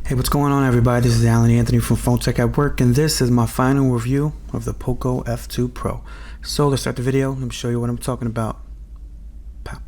Hey, what's going on, everybody? This is Alan Anthony from Phone Tech at Work, and this is my final review of the Poco F2 Pro. So let's start the video. Let me show you what I'm talking about. Pow.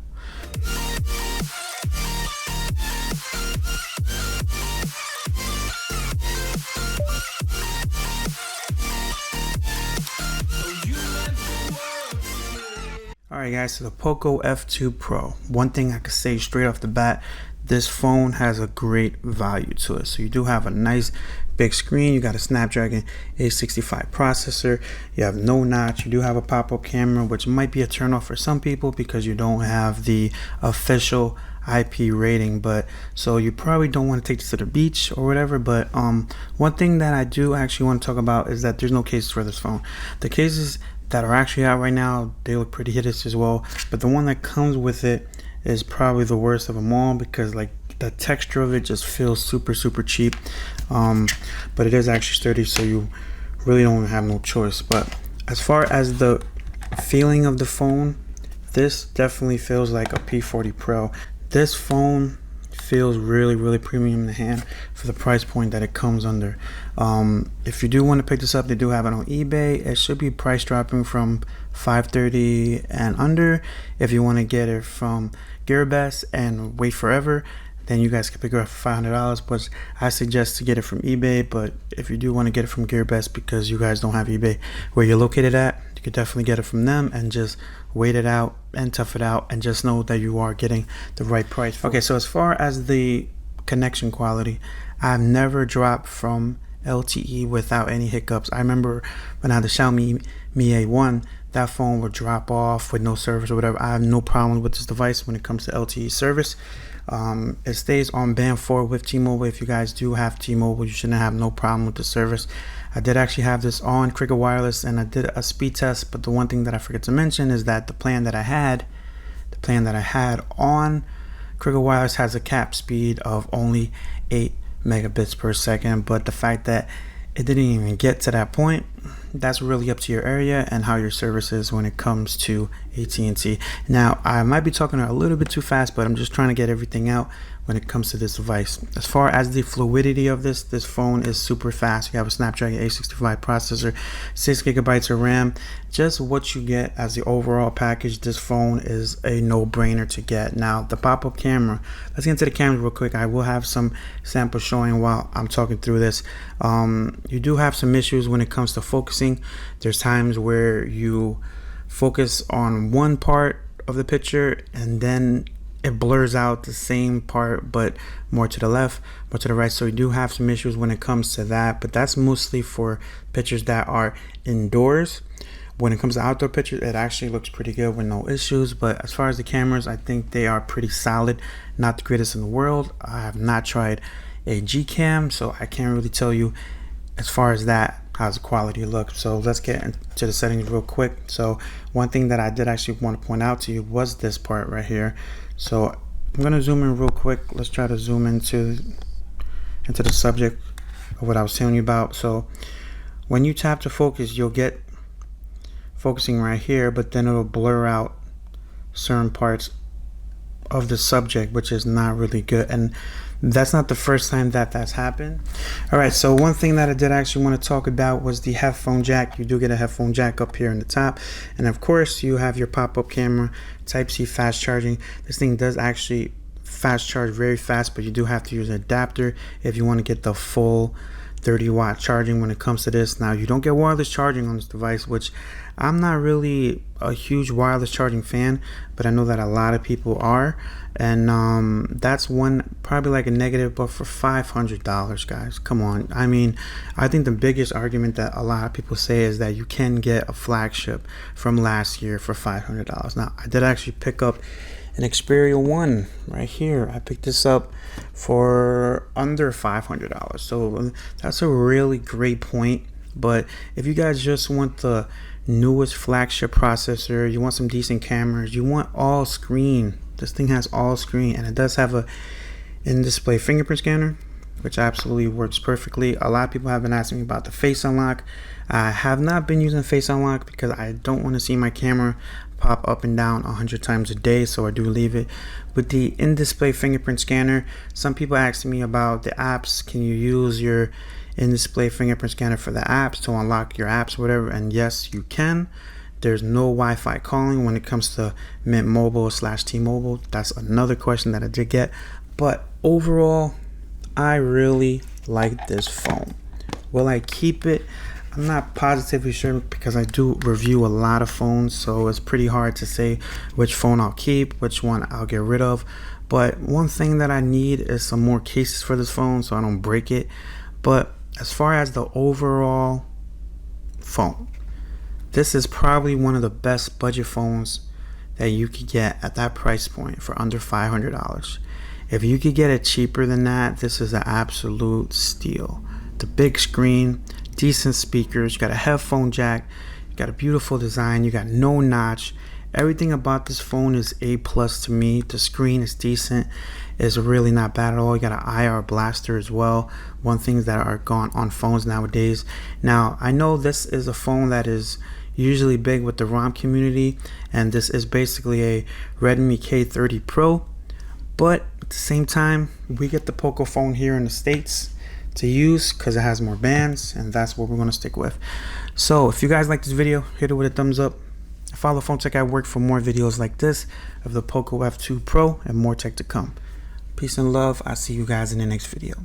Alright guys, so the Poco F2 Pro. One thing I could say straight off the bat, this phone has a great value to it. So you do have a nice big screen, you got a Snapdragon 865 processor, you have no notch, you do have a pop-up camera, which might be a turnoff for some people because you don't have the official IP rating, but so you probably don't want to take this to the beach or whatever. But one thing that I do actually want to talk about is that there's no cases for this phone. The cases that are actually out right now, they look pretty hideous as well, but the one that comes with it is probably the worst of them all because like the texture of it just feels super cheap, but it is actually sturdy, so you really don't have no choice. But as far as the feeling of the phone, this definitely feels like a P40 Pro. This phone feels really premium in the hand for the price point that it comes under. If you do want to pick this up, they do have it on eBay. It should be price dropping from $530 and under. If you want to get it from GearBest and wait forever, then you guys can pick it up for $500, but I suggest to get it from eBay. But if you do want to get it from GearBest because you guys don't have eBay where you're located at, you could definitely get it from them and just wait it out and tough it out and just know that you are getting the right price. Okay, so as far as the connection quality, I've never dropped from LTE without any hiccups. I remember when I had the Xiaomi Mi A1, that phone would drop off with no service or whatever. I have no problem with this device when it comes to LTE service. It stays on band 4 with T-Mobile. If you guys do have T-Mobile, you shouldn't have no problem with the service. I did actually have this on Cricket Wireless and I did a speed test, but the one thing that I forget to mention is that the plan that I had on Cricket Wireless has a cap speed of only 8 megabits per second, but the fact that it didn't even get to that point, that's really up to your area and how your service is when it comes to AT&T. Now, I might be talking a little bit too fast, but I'm just trying to get everything out when it comes to this device. As far as the fluidity of this phone is super fast. You have a Snapdragon 865 processor, 6 gigabytes of RAM. Just what you get as the overall package, this phone is a no-brainer to get. Now, the pop-up camera. Let's get into the camera real quick. I will have some samples showing while I'm talking through this. You do have some issues when it comes to focusing. There's times where you focus on one part of the picture and then it blurs out the same part but more to the left, more to the right. So you do have some issues when it comes to that, but that's mostly for pictures that are indoors. When it comes to outdoor pictures, it actually looks pretty good with no issues. But as far as the cameras, I think they are pretty solid. Not the greatest in the world. I have not tried a G-Cam, so I can't really tell you as far as that how's the quality look. So let's get into the settings real quick. So one thing that I did actually want to point out to you was this part right here. So I'm going to zoom in real quick. Let's try to zoom into the subject of what I was telling you about. So when you tap to focus, you'll get focusing right here, but then it'll blur out certain parts of the subject, which is not really good. And that's not the first time that that's happened. All right, so one thing that I did actually want to talk about was the headphone jack. You do get a headphone jack up here in the top, and of course you have your pop-up camera, Type-C fast charging. This thing does actually fast charge very fast, but you do have to use an adapter if you want to get the full 30-watt charging when it comes to this. Now, you don't get wireless charging on this device, which I'm not really a huge wireless charging fan, but I know that a lot of people are, and that's one probably like a negative. But for $500, guys, come on. I mean, I think the biggest argument that a lot of people say is that you can get a flagship from last year for $500. Now, I did actually pick up an Xperia 1 right here. I picked this up for under $500, so that's a really great point. But if you guys just want the newest flagship processor, you want some decent cameras, you want all screen, this thing has all screen, and it does have a in-display fingerprint scanner. which absolutely works perfectly. A lot of people have been asking me about the face unlock. I have not been using face unlock because I don't want to see my camera pop up and down 100 times a day, so I do leave it. With the in-display fingerprint scanner, some people ask me about the apps. Can you use your in-display fingerprint scanner for the apps to unlock your apps, whatever? And yes, you can. There's no Wi-Fi calling when it comes to Mint Mobile / T-Mobile. That's another question that I did get. But overall, I really like this phone. Will I keep it? I'm not positively sure because I do review a lot of phones, so it's pretty hard to say which phone I'll keep, which one I'll get rid of. But one thing that I need is some more cases for this phone so I don't break it. But as far as the overall phone, this is probably one of the best budget phones that you could get at that price point for under $500. If you could get it cheaper than that, this is an absolute steal. The big screen, decent speakers, you got a headphone jack, you got a beautiful design, you got no notch. Everything about this phone is A+ to me. The screen is decent. It's really not bad at all. You got an IR blaster as well. One thing that are gone on phones nowadays. Now, I know this is a phone that is usually big with the ROM community, and this is basically a Redmi K30 Pro. But at the same time, we get the Poco phone here in the States to use because it has more bands, and that's what we're going to stick with. So if you guys like this video, hit it with a thumbs up. Follow Phone Tech at Work for more videos like this of the Poco F2 Pro and more tech to come. Peace and love. I'll see you guys in the next video.